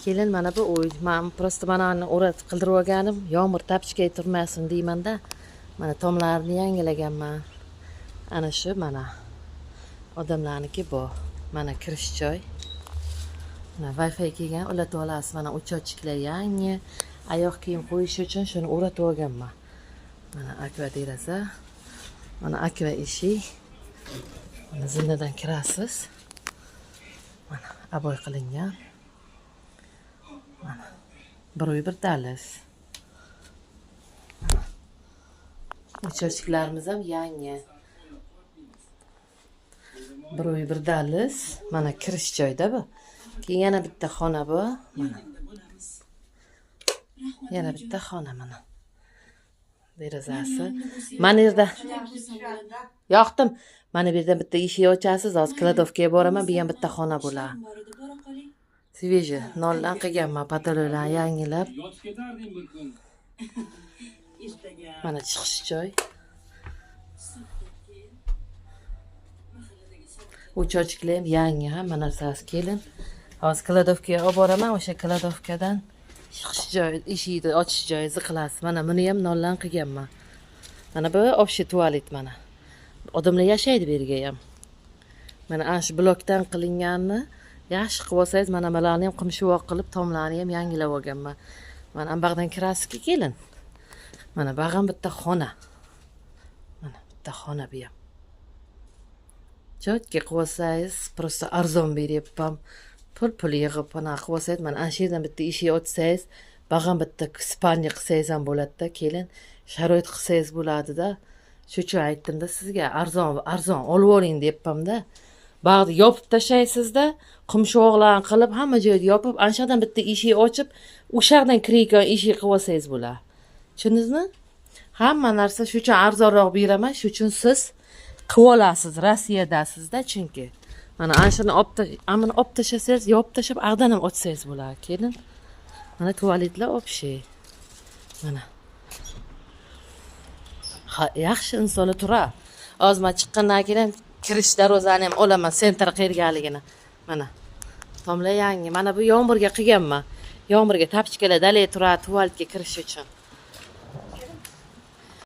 Kelin mana bu uy. Men prosta mana o'rat qildirib olganim, yomg'ir tapchikay turmasin deymanda. Mana tomlarni yangilaganman. Ana shu mana odamlarniki bu. Mana kirish joy. Mana Wi-Fi kelgan, ulatib olasiz. Mana uchochiklar yangi. Oyoq kiyim qo'yish uchun shuni o'ratib olganman. Mana akva deraza. Mana akva eshik. Mana zindadan kirasiz. Mana aboy qilingan. Mana bir uy bir dahliz. Uchochiklarimiz ham yangi. Bir uy bir dahliz. Mana kirish joyda bu. Keyin yana bitta xona bu. Mana. Yana bitta xona mana. Derazasi. Mana yerda yoqdim. Mana bu yerdan bitta eshik ochasiz, hozir kladovkaga boraman, bu ham bitta xona bo'ladi. Sveji, noldan qilganman, patalolarni yangilab. Mana chiqish joy. Uchochiklar ham yangi, hamma narsasi kelin. Hozir kladovkaga olib boraman, o'sha kladovkadan chiqish joyi, eshikni ochish joyingizni qilasiz. Mana buni ham noldan qilganman. Mana bu общий tualet mana. Odamlar yashaydi bu yerga ham. Mana ana shu blokdan qilinganni yaxshi qilib olsangiz, mana bularni ham qimshivoq qilib, tomlarni ham yangilab olganman. Mana ambaqdan kirasizki, kelin. Mana bu ham bitta xona. Mana bitta xona bu ham. Chotga qilib olsangiz, prosta arzon beryapman. Pul yig'ib, mana qilib olsangiz, mana ana shu yerdan bitta eshik ochsangiz, bag'am bitta spalnya qilsangiz ham bo'ladi-da, kelin. Sharoit qilsangiz bo'ladi-da. Shu uchun aytdim-da sizga, arzon olib oling deyapman-da. Bag'ni yopib tashlaysiz-da, qumshoqlarni qilib, hamma joyni yopib, ana shu yerdan bitta eshik ochib, o'sha yerdan kirayotgan eshik qilib olsangiz bo'ladi. Tushundingizmi? Hamma narsa shu uchun arzonroq beraman, shu uchun siz qilib olasiz, Rossiyadasizda chunki. Mana ana shuni olib tashlasangiz, yopib tashlab, ag'dan ham ochsangiz bo'ladi, kelin. Mana tualetlar общий. Mana. Yaxshi insonlar turadi. Hozir men chiqqandan keyin kirish darvozani ham olaman, sentr qayergaligini. Mana. Tomlar yangi. Mana bu yomg'irga qilganman. Yomg'irga tapchikalar dalay turadi tualetga kirish uchun.